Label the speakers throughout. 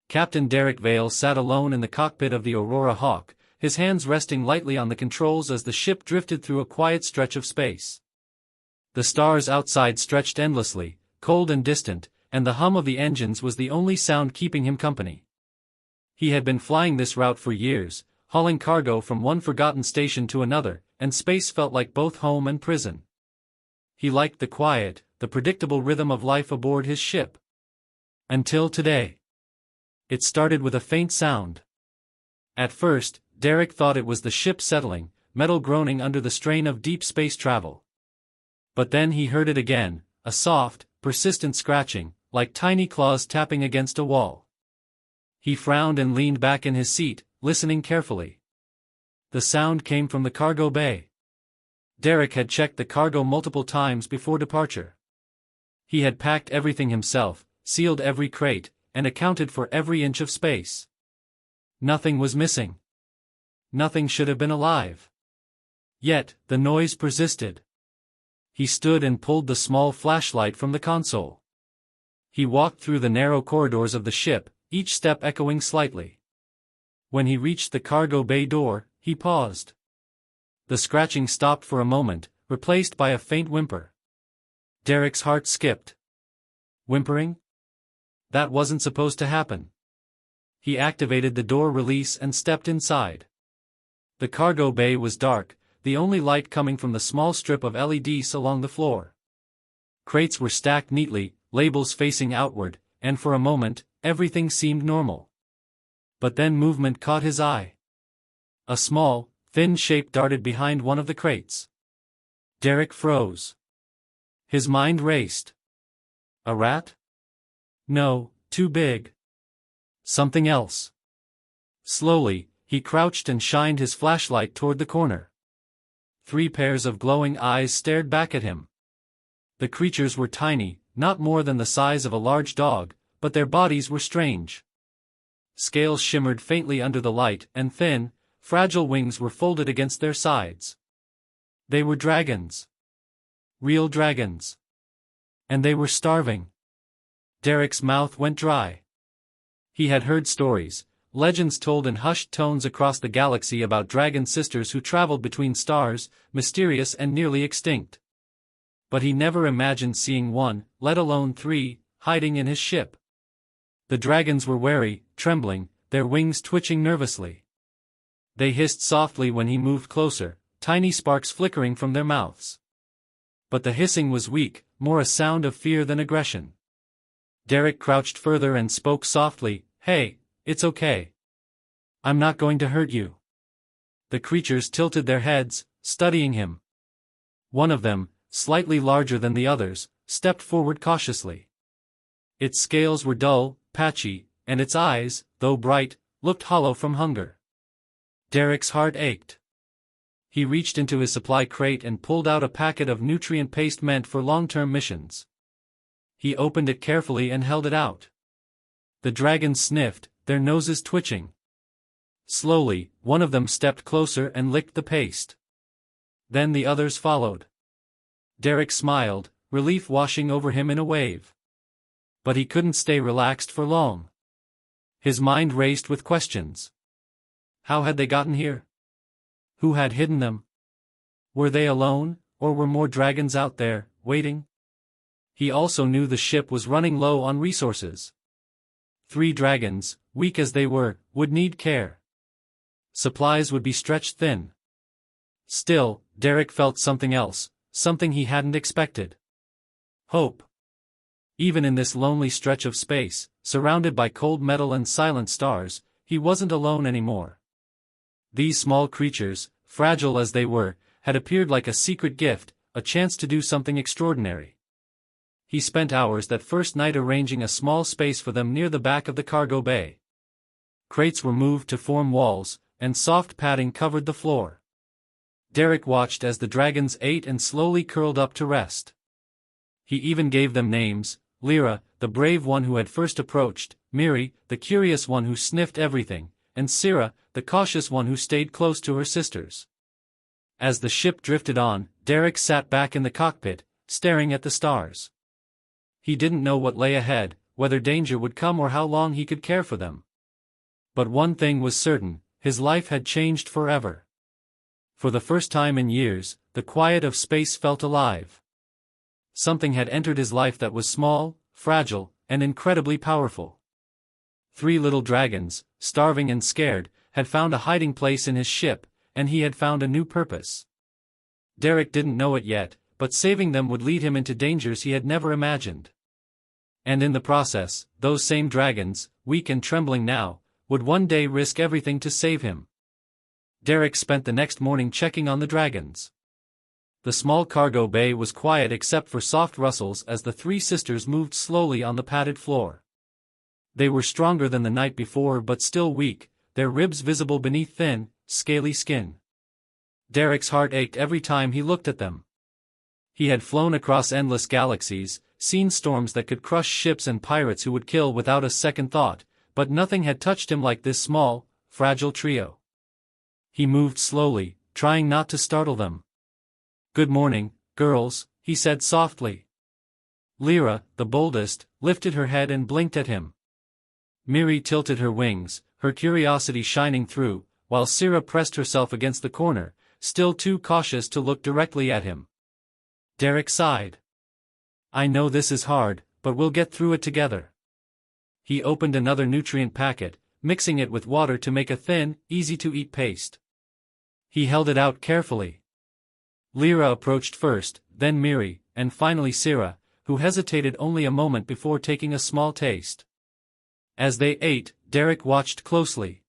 Speaker 1: Captain Derek Vale sat alone in the cockpit of the Aurora Hawk, his hands resting lightly on the controls as the ship drifted through a quiet stretch of space. The stars outside stretched endlessly, cold and distant, and the hum of the engines was the only sound keeping him company. He had been flying this route for years, hauling cargo from one forgotten station to another, and space felt like both home and prison. He liked the quiet, the predictable rhythm of life aboard his ship. Until today. It started with a faint sound. At first, Derek thought it was the ship settling, metal groaning under the strain of deep space travel. But then he heard it again, a soft, persistent scratching, like tiny claws tapping against a wall. He frowned and leaned back in his seat, listening carefully. The sound came from the cargo bay. Derek had checked the cargo multiple times before departure. He had packed everything himself, sealed every crate, and accounted for every inch of space. Nothing was missing. Nothing should have been alive. Yet, the noise persisted. He stood and pulled the small flashlight from the console. He walked through the narrow corridors of the ship, each step echoing slightly. When he reached the cargo bay door, he paused. The scratching stopped for a moment, replaced by a faint whimper. Derek's heart skipped. Whimpering? That wasn't supposed to happen. He activated the door release and stepped inside. The cargo bay was dark, the only light coming from the small strip of LEDs along the floor. Crates were stacked neatly, labels facing outward, and for a moment, everything seemed normal. But then movement caught his eye. A small, thin shape darted behind one of the crates. Derek froze. His mind raced. A rat? No, too big. Something else. Slowly, he crouched and shined his flashlight toward the corner. 3 pairs of glowing eyes stared back at him. The creatures were tiny, not more than the size of a large dog, but their bodies were strange. Scales shimmered faintly under the light, and thin, fragile wings were folded against their sides. They were dragons. Real dragons. And they were starving. Derek's mouth went dry. He had heard stories, legends told in hushed tones across the galaxy about dragon sisters who traveled between stars, mysterious and nearly extinct. But he never imagined seeing one, let alone 3, hiding in his ship. The dragons were wary, trembling, their wings twitching nervously. They hissed softly when he moved closer, tiny sparks flickering from their mouths. But the hissing was weak, more a sound of fear than aggression. Derek crouched further and spoke softly, "Hey, it's okay. I'm not going to hurt you." The creatures tilted their heads, studying him. One of them, slightly larger than the others, stepped forward cautiously. Its scales were dull, patchy, and its eyes, though bright, looked hollow from hunger. Derek's heart ached. He reached into his supply crate and pulled out a packet of nutrient paste meant for long-term missions. He opened it carefully and held it out. The dragons sniffed, their noses twitching. Slowly, one of them stepped closer and licked the paste. Then the others followed. Derek smiled, relief washing over him in a wave. But he couldn't stay relaxed for long. His mind raced with questions. How had they gotten here? Who had hidden them? Were they alone, or were more dragons out there, waiting? He also knew the ship was running low on resources. 3 dragons, weak as they were, would need care. Supplies would be stretched thin. Still, Derek felt something else, something he hadn't expected. Hope. Even in this lonely stretch of space, surrounded by cold metal and silent stars, he wasn't alone anymore. These small creatures, fragile as they were, had appeared like a secret gift, a chance to do something extraordinary. He spent hours that first night arranging a small space for them near the back of the cargo bay. Crates were moved to form walls, and soft padding covered the floor. Derek watched as the dragons ate and slowly curled up to rest. He even gave them names: Lyra, the brave one who had first approached, Miri, the curious one who sniffed everything, and Syrah, the cautious one who stayed close to her sisters. As the ship drifted on, Derek sat back in the cockpit, staring at the stars. He didn't know what lay ahead, whether danger would come or how long he could care for them. But one thing was certain, his life had changed forever. For the first time in years, the quiet of space felt alive. Something had entered his life that was small, fragile, and incredibly powerful. 3 little dragons, starving and scared, had found a hiding place in his ship, and he had found a new purpose. Derek didn't know it yet, but saving them would lead him into dangers he had never imagined. And in the process, those same dragons, weak and trembling now, would one day risk everything to save him. Derek spent the next morning checking on the dragons. The small cargo bay was quiet except for soft rustles as the 3 sisters moved slowly on the padded floor. They were stronger than the night before but still weak, their ribs visible beneath thin, scaly skin. Derek's heart ached every time he looked at them. He had flown across endless galaxies, seen storms that could crush ships and pirates who would kill without a second thought, but nothing had touched him like this small, fragile trio. He moved slowly, trying not to startle them. "Good morning, girls," he said softly. Lyra, the boldest, lifted her head and blinked at him. Miri tilted her wings, her curiosity shining through, while Syrah pressed herself against the corner, still too cautious to look directly at him. Derek sighed. "I know this is hard, but we'll get through it together." He opened another nutrient packet, mixing it with water to make a thin, easy-to-eat paste. He held it out carefully. Lyra approached first, then Miri, and finally Syrah, who hesitated only a moment before taking a small taste. As they ate, Derek watched closely.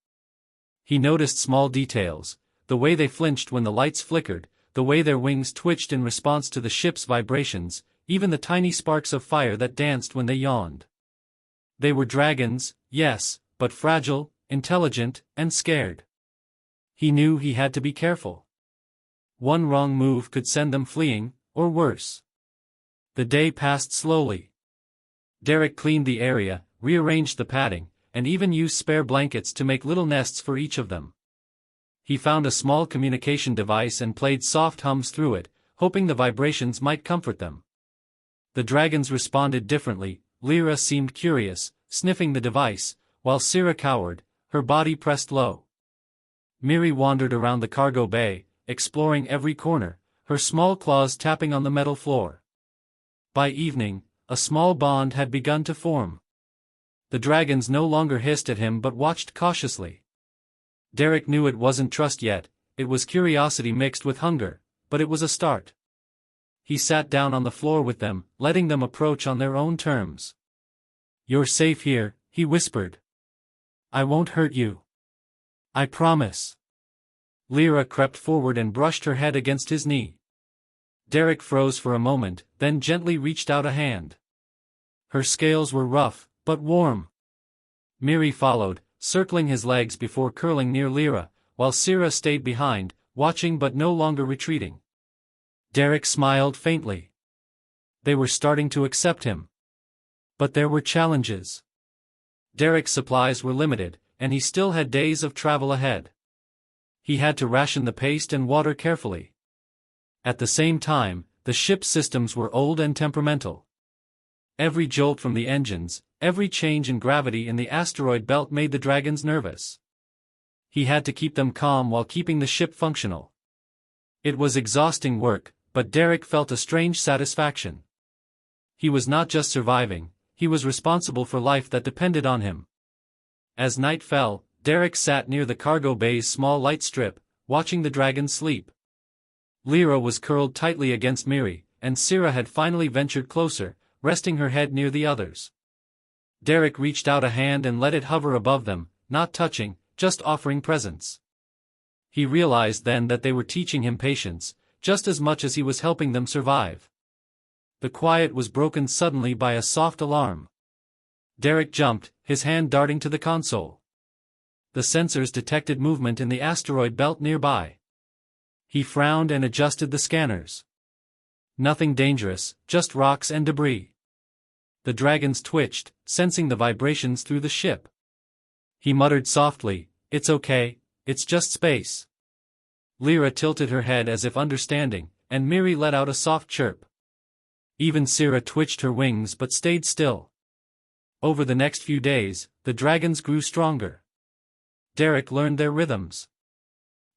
Speaker 1: He noticed small details, the way they flinched when the lights flickered, the way their wings twitched in response to the ship's vibrations, even the tiny sparks of fire that danced when they yawned. They were dragons, yes, but fragile, intelligent, and scared. He knew he had to be careful. One wrong move could send them fleeing, or worse. The day passed slowly. Derek cleaned the area, rearranged the padding, and even used spare blankets to make little nests for each of them. He found a small communication device and played soft hums through it, hoping the vibrations might comfort them. The dragons responded differently. Lyra seemed curious, sniffing the device, while Syrah cowered, her body pressed low. Miri wandered around the cargo bay, exploring every corner, her small claws tapping on the metal floor. By evening, a small bond had begun to form. The dragons no longer hissed at him but watched cautiously. Derek knew it wasn't trust yet, it was curiosity mixed with hunger, but it was a start. He sat down on the floor with them, letting them approach on their own terms. "You're safe here," he whispered. "I won't hurt you. I promise." Lyra crept forward and brushed her head against his knee. Derek froze for a moment, then gently reached out a hand. Her scales were rough, but warm. Miri followed, circling his legs before curling near Lyra, while Syrah stayed behind, watching but no longer retreating. Derek smiled faintly. They were starting to accept him. But there were challenges. Derek's supplies were limited, and he still had days of travel ahead. He had to ration the paste and water carefully. At the same time, the ship's systems were old and temperamental. Every jolt from the engines, every change in gravity in the asteroid belt made the dragons nervous. He had to keep them calm while keeping the ship functional. It was exhausting work, but Derek felt a strange satisfaction. He was not just surviving, he was responsible for life that depended on him. As night fell, Derek sat near the cargo bay's small light strip, watching the dragons sleep. Lyra was curled tightly against Miri, and Syrah had finally ventured closer, resting her head near the others. Derek reached out a hand and let it hover above them, not touching, just offering presence. He realized then that they were teaching him patience, just as much as he was helping them survive. The quiet was broken suddenly by a soft alarm. Derek jumped, his hand darting to the console. The sensors detected movement in the asteroid belt nearby. He frowned and adjusted the scanners. Nothing dangerous, just rocks and debris. The dragons twitched, sensing the vibrations through the ship. He muttered softly, "It's okay, it's just space." Lyra tilted her head as if understanding, and Miri let out a soft chirp. Even Syrah twitched her wings but stayed still. Over the next few days, the dragons grew stronger. Derek learned their rhythms.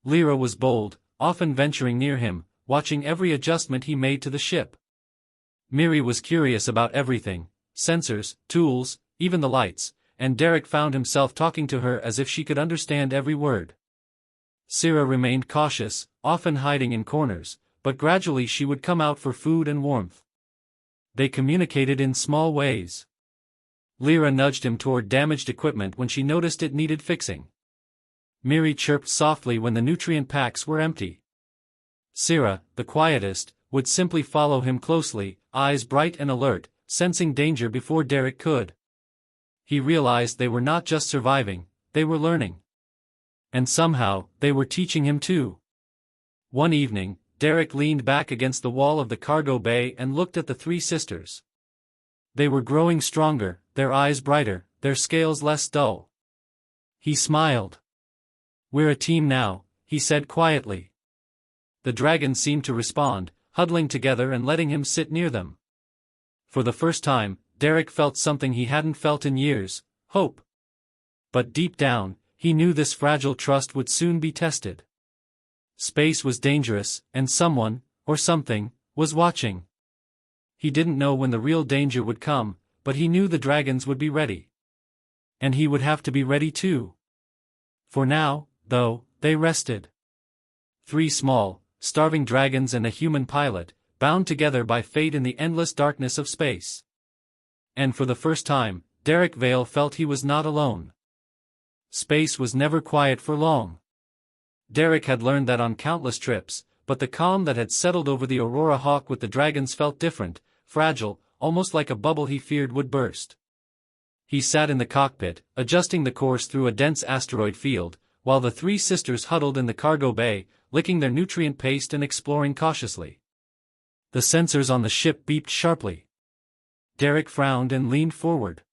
Speaker 1: Lyra was bold, often venturing near him, watching every adjustment he made to the ship. Miri was curious about everything, sensors, tools, even the lights, and Derek found himself talking to her as if she could understand every word. Syrah remained cautious, often hiding in corners, but gradually she would come out for food and warmth. They communicated in small ways. Lyra nudged him toward damaged equipment when she noticed it needed fixing. Miri chirped softly when the nutrient packs were empty. Syrah, the quietest, would simply follow him closely, eyes bright and alert, sensing danger before Derek could. He realized they were not just surviving, they were learning. And somehow, they were teaching him too. One evening, Derek leaned back against the wall of the cargo bay and looked at the three sisters. They were growing stronger, their eyes brighter, their scales less dull. He smiled. "We're a team now," he said quietly. The dragons seemed to respond, huddling together and letting him sit near them. For the first time, Derek felt something he hadn't felt in years, hope. But deep down, he knew this fragile trust would soon be tested. Space was dangerous, and someone, or something, was watching. He didn't know when the real danger would come, but he knew the dragons would be ready. And he would have to be ready too. For now, though, they rested. 3 small, starving dragons and a human pilot, bound together by fate in the endless darkness of space. And for the first time, Derek Vale felt he was not alone. Space was never quiet for long. Derek had learned that on countless trips, but the calm that had settled over the Aurora Hawk with the dragons felt different, fragile, almost like a bubble he feared would burst. He sat in the cockpit, adjusting the course through a dense asteroid field, while the three sisters huddled in the cargo bay, licking their nutrient paste and exploring cautiously. The sensors on the ship beeped sharply. Derek frowned and leaned forward.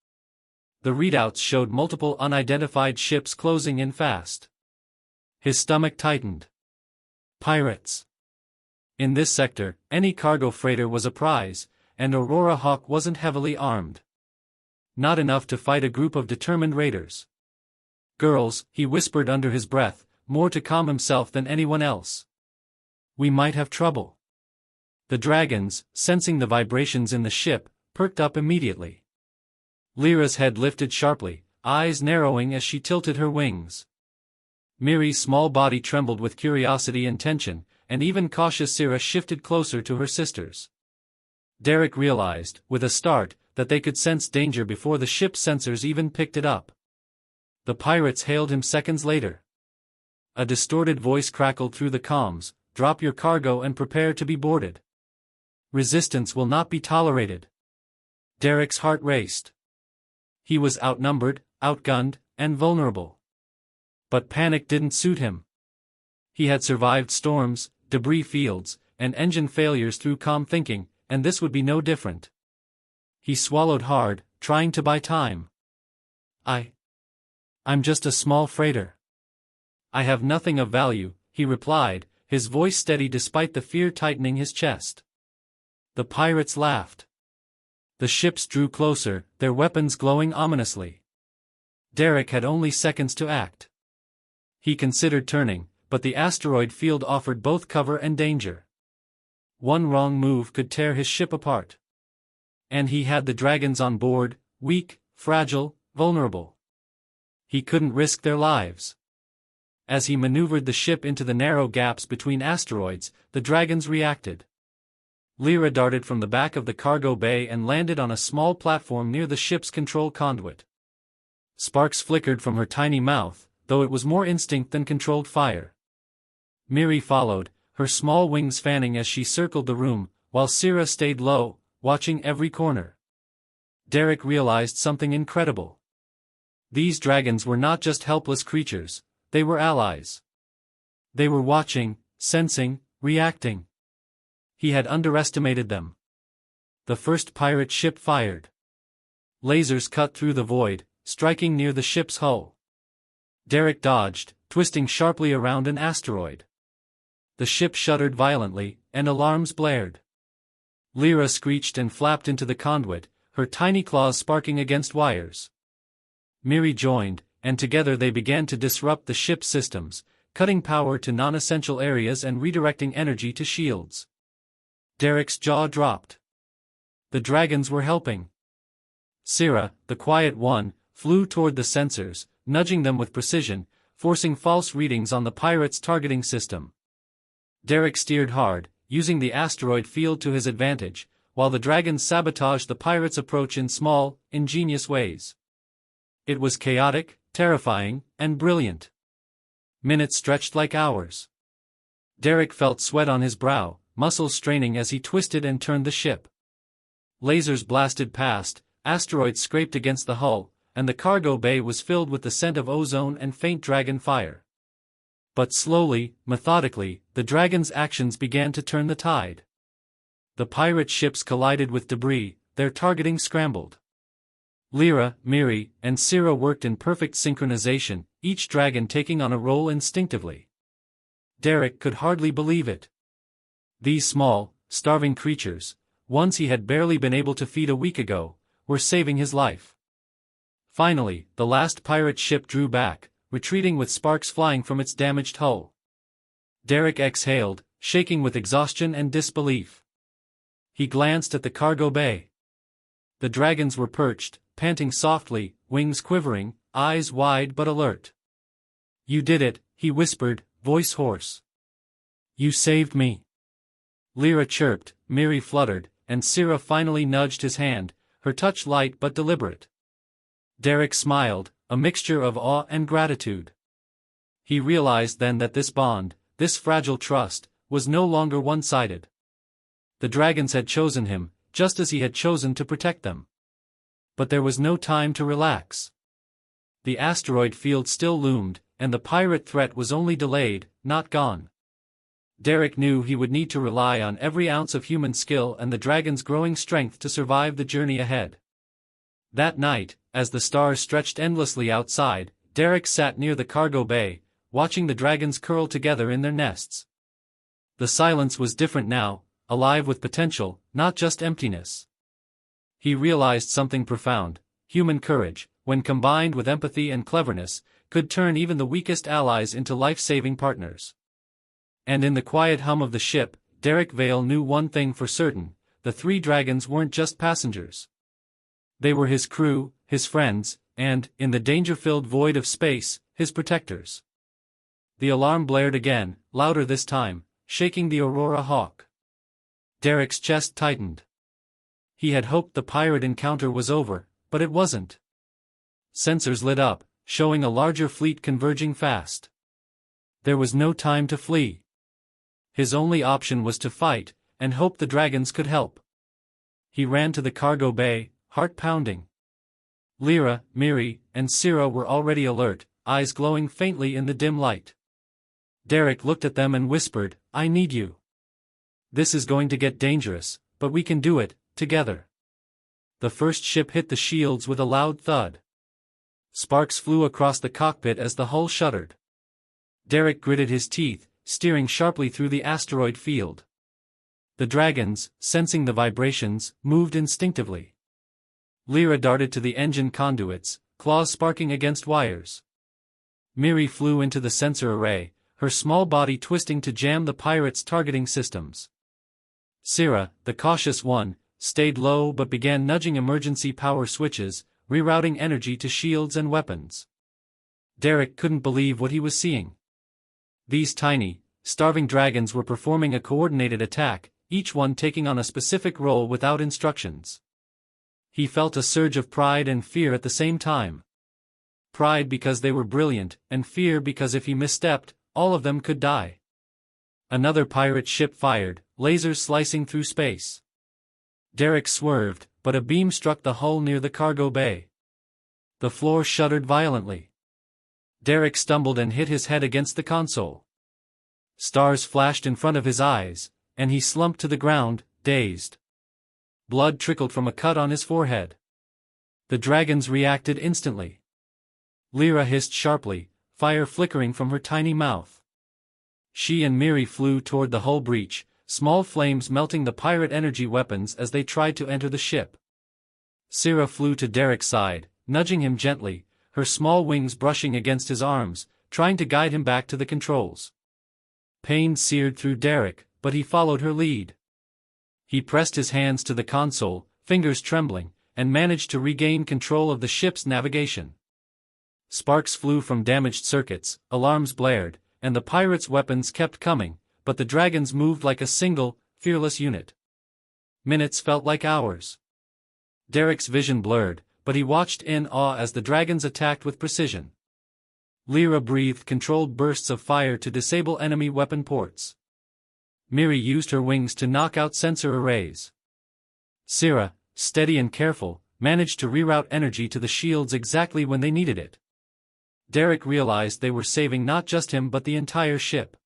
Speaker 1: The readouts showed multiple unidentified ships closing in fast. His stomach tightened. Pirates. In this sector, any cargo freighter was a prize, and Aurora Hawk wasn't heavily armed. Not enough to fight a group of determined raiders. "Girls," he whispered under his breath, more to calm himself than anyone else. "We might have trouble." The dragons, sensing the vibrations in the ship, perked up immediately. Lyra's head lifted sharply, eyes narrowing as she tilted her wings. Miri's small body trembled with curiosity and tension, and even cautious Syrah shifted closer to her sisters. Derek realized, with a start, that they could sense danger before the ship's sensors even picked it up. The pirates hailed him seconds later. A distorted voice crackled through the comms, "Drop your cargo and prepare to be boarded. Resistance will not be tolerated." Derek's heart raced. He was outnumbered, outgunned, and vulnerable. But panic didn't suit him. He had survived storms, debris fields, and engine failures through calm thinking, and this would be no different. He swallowed hard, trying to buy time. I'm just a small freighter. I have nothing of value," he replied, his voice steady despite the fear tightening his chest. The pirates laughed. The ships drew closer, their weapons glowing ominously. Derek had only seconds to act. He considered turning, but the asteroid field offered both cover and danger. One wrong move could tear his ship apart. And he had the dragons on board, weak, fragile, vulnerable. He couldn't risk their lives. As he maneuvered the ship into the narrow gaps between asteroids, the dragons reacted. Lyra darted from the back of the cargo bay and landed on a small platform near the ship's control conduit. Sparks flickered from her tiny mouth, though it was more instinct than controlled fire. Miri followed, her small wings fanning as she circled the room, while Syrah stayed low, watching every corner. Derek realized something incredible. These dragons were not just helpless creatures, they were allies. They were watching, sensing, reacting. He had underestimated them. The first pirate ship fired. Lasers cut through the void, striking near the ship's hull. Derek dodged, twisting sharply around an asteroid. The ship shuddered violently, and alarms blared. Lyra screeched and flapped into the conduit, her tiny claws sparking against wires. Miri joined, and together they began to disrupt the ship's systems, cutting power to non-essential areas and redirecting energy to shields. Derek's jaw dropped. The dragons were helping. Sira, the quiet one, flew toward the sensors, nudging them with precision, forcing false readings on the pirates' targeting system. Derek steered hard, using the asteroid field to his advantage, while the dragons sabotaged the pirates' approach in small, ingenious ways. It was chaotic, terrifying, and brilliant. Minutes stretched like hours. Derek felt sweat on his brow, muscles straining as he twisted and turned the ship. Lasers blasted past, asteroids scraped against the hull, and the cargo bay was filled with the scent of ozone and faint dragon fire. But slowly, methodically, the dragons' actions began to turn the tide. The pirate ships collided with debris, their targeting scrambled. Lyra, Miri, and Sira worked in perfect synchronization, each dragon taking on a role instinctively. Derek could hardly believe it. These small, starving creatures, ones he had barely been able to feed a week ago, were saving his life. Finally, the last pirate ship drew back, retreating with sparks flying from its damaged hull. Derek exhaled, shaking with exhaustion and disbelief. He glanced at the cargo bay. The dragons were perched, panting softly, wings quivering, eyes wide but alert. "You did it," he whispered, voice hoarse. "You saved me." Lyra chirped, Miri fluttered, and Sira finally nudged his hand, her touch light but deliberate. Derek smiled, a mixture of awe and gratitude. He realized then that this bond, this fragile trust, was no longer one-sided. The dragons had chosen him, just as he had chosen to protect them. But there was no time to relax. The asteroid field still loomed, and the pirate threat was only delayed, not gone. Derek knew he would need to rely on every ounce of human skill and the dragon's growing strength to survive the journey ahead. That night, as the stars stretched endlessly outside, Derek sat near the cargo bay, watching the dragons curl together in their nests. The silence was different now, alive with potential, not just emptiness. He realized something profound: human courage, when combined with empathy and cleverness, could turn even the weakest allies into life-saving partners. And in the quiet hum of the ship, Derek Vale knew one thing for certain: the three dragons weren't just passengers. They were his crew, his friends, and, in the danger-filled void of space, his protectors. The alarm blared again, louder this time, shaking the Aurora Hawk. Derek's chest tightened. He had hoped the pirate encounter was over, but it wasn't. Sensors lit up, showing a larger fleet converging fast. There was no time to flee. His only option was to fight, and hope the dragons could help. He ran to the cargo bay, heart pounding. Lyra, Miri, and Sira were already alert, eyes glowing faintly in the dim light. Derek looked at them and whispered, "I need you. This is going to get dangerous, but we can do it, together." The first ship hit the shields with a loud thud. Sparks flew across the cockpit as the hull shuddered. Derek gritted his teeth, steering sharply through the asteroid field. The dragons, sensing the vibrations, moved instinctively. Lyra darted to the engine conduits, claws sparking against wires. Miri flew into the sensor array, her small body twisting to jam the pirates' targeting systems. Sira, the cautious one, stayed low but began nudging emergency power switches, rerouting energy to shields and weapons. Derek couldn't believe what he was seeing. These tiny, starving dragons were performing a coordinated attack, each one taking on a specific role without instructions. He felt a surge of pride and fear at the same time. Pride because they were brilliant, and fear because if he misstepped, all of them could die. Another pirate ship fired, lasers slicing through space. Derek swerved, but a beam struck the hull near the cargo bay. The floor shuddered violently. Derek stumbled and hit his head against the console. Stars flashed in front of his eyes, and he slumped to the ground, dazed. Blood trickled from a cut on his forehead. The dragons reacted instantly. Lyra hissed sharply, fire flickering from her tiny mouth. She and Miri flew toward the hull breach, small flames melting the pirate energy weapons as they tried to enter the ship. Syrah flew to Derek's side, nudging him gently, her small wings brushing against his arms, trying to guide him back to the controls. Pain seared through Derek, but he followed her lead. He pressed his hands to the console, fingers trembling, and managed to regain control of the ship's navigation. Sparks flew from damaged circuits, alarms blared, and the pirates' weapons kept coming, but the dragons moved like a single, fearless unit. Minutes felt like hours. Derek's vision blurred, but he watched in awe as the dragons attacked with precision. Lyra breathed controlled bursts of fire to disable enemy weapon ports. Miri used her wings to knock out sensor arrays. Syrah, steady and careful, managed to reroute energy to the shields exactly when they needed it. Derek realized they were saving not just him but the entire ship.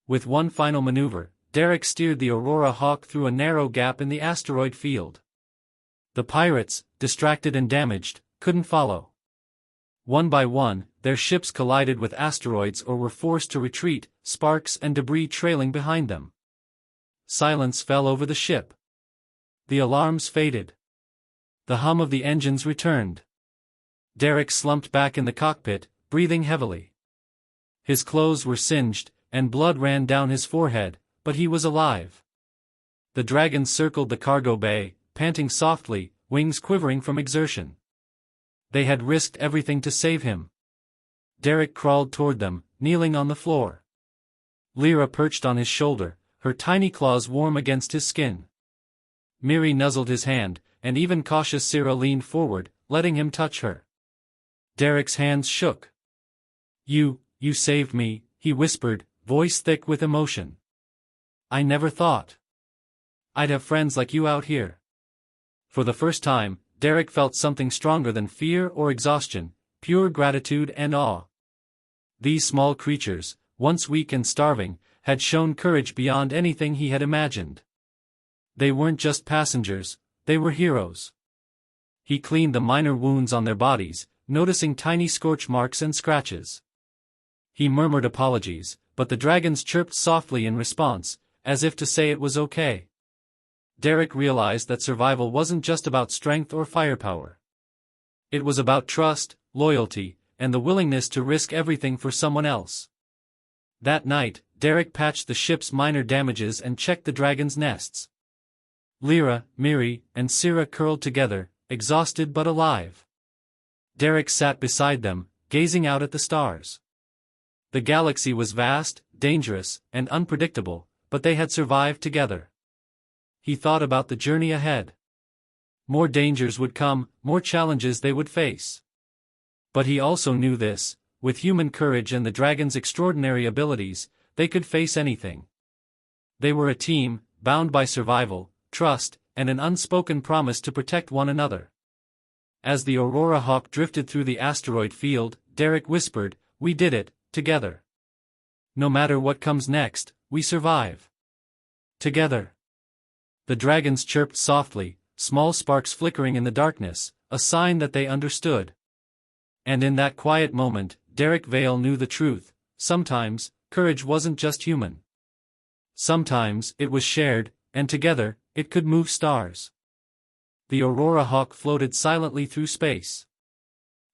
Speaker 1: With one final maneuver, Derek steered the Aurora Hawk through a narrow gap in the asteroid field. The pirates, distracted and damaged, couldn't follow. One by one, their ships collided with asteroids or were forced to retreat, sparks and debris trailing behind them. Silence fell over the ship. The alarms faded. The hum of the engines returned. Derek slumped back in the cockpit, breathing heavily. His clothes were singed, and blood ran down his forehead, but he was alive. The dragons circled the cargo bay, panting softly, wings quivering from exertion. They had risked everything to save him. Derek crawled toward them, kneeling on the floor. Lyra perched on his shoulder, her tiny claws warm against his skin. Miri nuzzled his hand, and even cautious Syrah leaned forward, letting him touch her. Derek's hands shook. You saved me," he whispered, voice thick with emotion. "I never thought I'd have friends like you out here." For the first time, Derek felt something stronger than fear or exhaustion, pure gratitude and awe. These small creatures, once weak and starving, had shown courage beyond anything he had imagined. They weren't just passengers, they were heroes. He cleaned the minor wounds on their bodies, noticing tiny scorch marks and scratches. He murmured apologies, but the dragons chirped softly in response, as if to say it was okay. Derek realized that survival wasn't just about strength or firepower. It was about trust, loyalty, and the willingness to risk everything for someone else. That night, Derek patched the ship's minor damages and checked the dragons' nests. Lyra, Miri, and Syrah curled together, exhausted but alive. Derek sat beside them, gazing out at the stars. The galaxy was vast, dangerous, and unpredictable, but they had survived together. He thought about the journey ahead. More dangers would come, more challenges they would face. But he also knew this, with human courage and the dragon's extraordinary abilities, they could face anything. They were a team, bound by survival, trust, and an unspoken promise to protect one another. As the Aurora Hawk drifted through the asteroid field, Derek whispered, "We did it, together. No matter what comes next, we survive. Together." The dragons chirped softly, small sparks flickering in the darkness, a sign that they understood. And in that quiet moment, Derek Vale knew the truth. Sometimes, courage wasn't just human. Sometimes, it was shared, and together, it could move stars. The Aurora Hawk floated silently through space.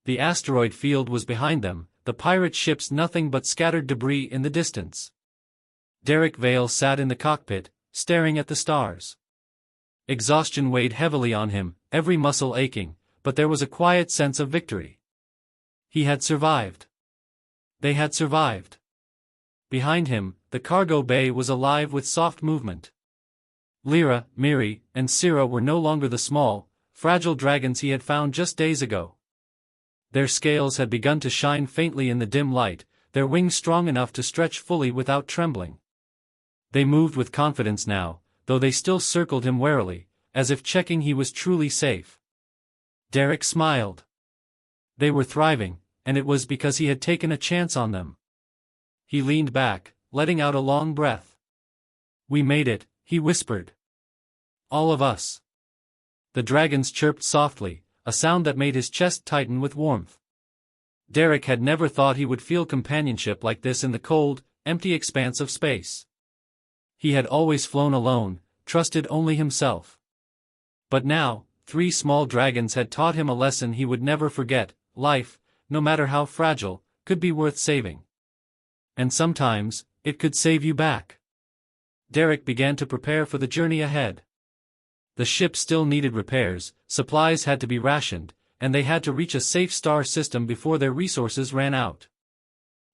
Speaker 1: The asteroid field was behind them, the pirate ships nothing but scattered debris in the distance. Derek Vale sat in the cockpit, staring at the stars. Exhaustion weighed heavily on him, every muscle aching, but there was a quiet sense of victory. He had survived. They had survived. Behind him, the cargo bay was alive with soft movement. Lyra, Miri, and Syrah were no longer the small, fragile dragons he had found just days ago. Their scales had begun to shine faintly in the dim light, their wings strong enough to stretch fully without trembling. They moved with confidence now, though they still circled him warily, as if checking he was truly safe. Derek smiled. They were thriving, and it was because he had taken a chance on them. He leaned back, letting out a long breath. "We made it," he whispered. "All of us." The dragons chirped softly, a sound that made his chest tighten with warmth. Derek had never thought he would feel companionship like this in the cold, empty expanse of space. He had always flown alone, trusted only himself. But now, 3 small dragons had taught him a lesson he would never forget: life, no matter how fragile, could be worth saving. And sometimes, it could save you back. Derek began to prepare for the journey ahead. The ship still needed repairs, supplies had to be rationed, and they had to reach a safe star system before their resources ran out.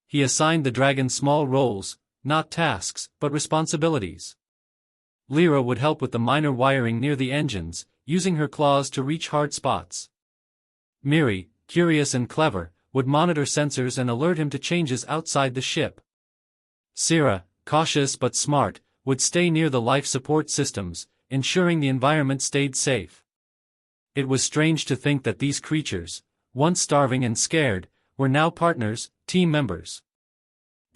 Speaker 1: He assigned the dragons small roles, not tasks, but responsibilities. Lyra would help with the minor wiring near the engines, using her claws to reach hard spots. Miri, curious and clever, would monitor sensors and alert him to changes outside the ship. Sira, cautious but smart, would stay near the life support systems, ensuring the environment stayed safe. It was strange to think that these creatures, once starving and scared, were now partners, team members.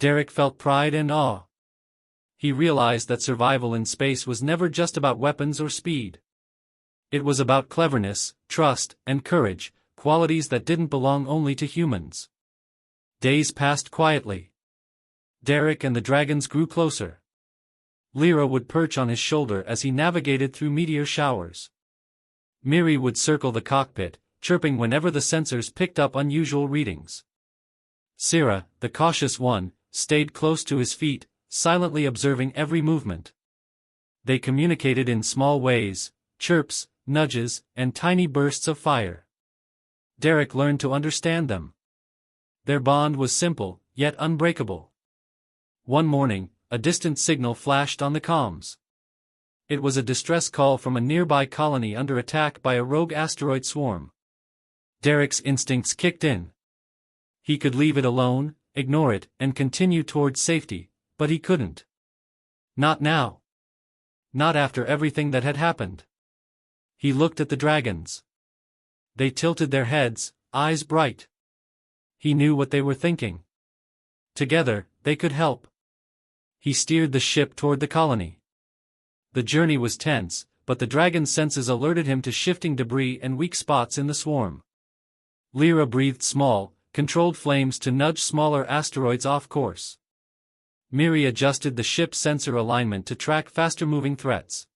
Speaker 1: Derek felt pride and awe. He realized that survival in space was never just about weapons or speed. It was about cleverness, trust, and courage, qualities that didn't belong only to humans. Days passed quietly. Derek and the dragons grew closer. Lyra would perch on his shoulder as he navigated through meteor showers. Miri would circle the cockpit, chirping whenever the sensors picked up unusual readings. Sira, the cautious one, stayed close to his feet, silently observing every movement. They communicated in small ways, chirps, nudges, and tiny bursts of fire. Derek learned to understand them. Their bond was simple, yet unbreakable. One morning, a distant signal flashed on the comms. It was a distress call from a nearby colony under attack by a rogue asteroid swarm. Derek's instincts kicked in. He could leave it alone, ignore it, and continue towards safety, but he couldn't. Not now. Not after everything that had happened. He looked at the dragons. They tilted their heads, eyes bright. He knew what they were thinking. Together, they could help. He steered the ship toward the colony. The journey was tense, but the dragon's senses alerted him to shifting debris and weak spots in the swarm. Lyra breathed small, controlled flames to nudge smaller asteroids off course. Miri adjusted the ship's sensor alignment to track faster-moving threats.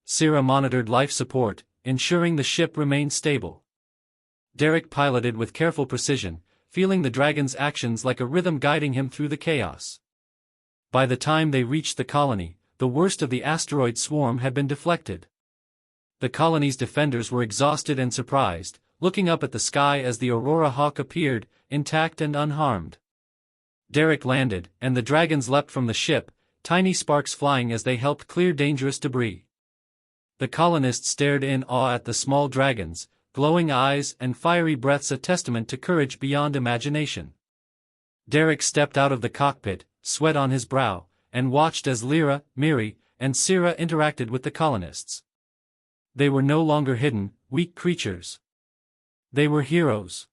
Speaker 1: Sira monitored life support, ensuring the ship remained stable. Derek piloted with careful precision, feeling the dragon's actions like a rhythm guiding him through the chaos. By the time they reached the colony, the worst of the asteroid swarm had been deflected. The colony's defenders were exhausted and surprised, looking up at the sky as the Aurora Hawk appeared, intact and unharmed. Derek landed, and the dragons leapt from the ship, tiny sparks flying as they helped clear dangerous debris. The colonists stared in awe at the small dragons, glowing eyes and fiery breaths a testament to courage beyond imagination. Derek stepped out of the cockpit, sweat on his brow, and watched as Lyra, Miri, and Sira interacted with the colonists. They were no longer hidden, weak creatures. They were heroes.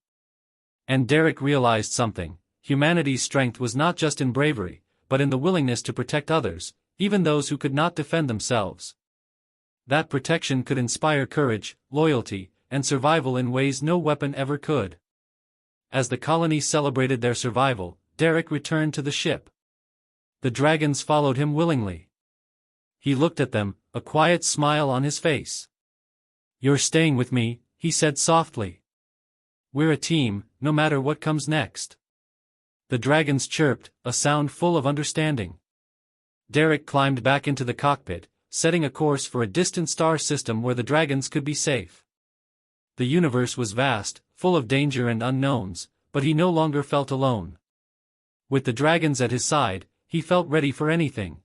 Speaker 1: And Derek realized something: humanity's strength was not just in bravery, but in the willingness to protect others, even those who could not defend themselves. That protection could inspire courage, loyalty, and survival in ways no weapon ever could. As the colony celebrated their survival, Derek returned to the ship. The dragons followed him willingly. He looked at them, a quiet smile on his face. "You're staying with me," he said softly. "We're a team, no matter what comes next." The dragons chirped, a sound full of understanding. Derek climbed back into the cockpit, setting a course for a distant star system where the dragons could be safe. The universe was vast, full of danger and unknowns, but he no longer felt alone. With the dragons at his side, he felt ready for anything.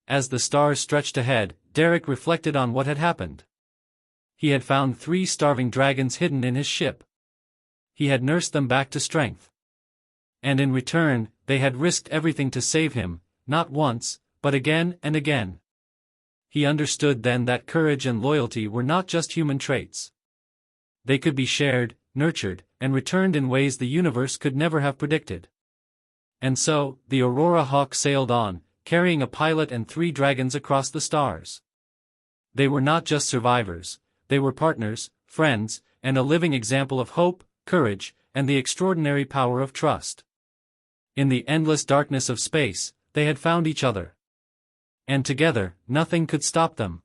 Speaker 1: As the stars stretched ahead, Derek reflected on what had happened. He had found 3 starving dragons hidden in his ship. He had nursed them back to strength. And in return, they had risked everything to save him, not once, but again and again. He understood then that courage and loyalty were not just human traits. They could be shared, nurtured, and returned in ways the universe could never have predicted. And so, the Aurora Hawk sailed on, carrying a pilot and 3 dragons across the stars. They were not just survivors, they were partners, friends, and a living example of hope, courage, and the extraordinary power of trust. In the endless darkness of space, they had found each other. And together, nothing could stop them.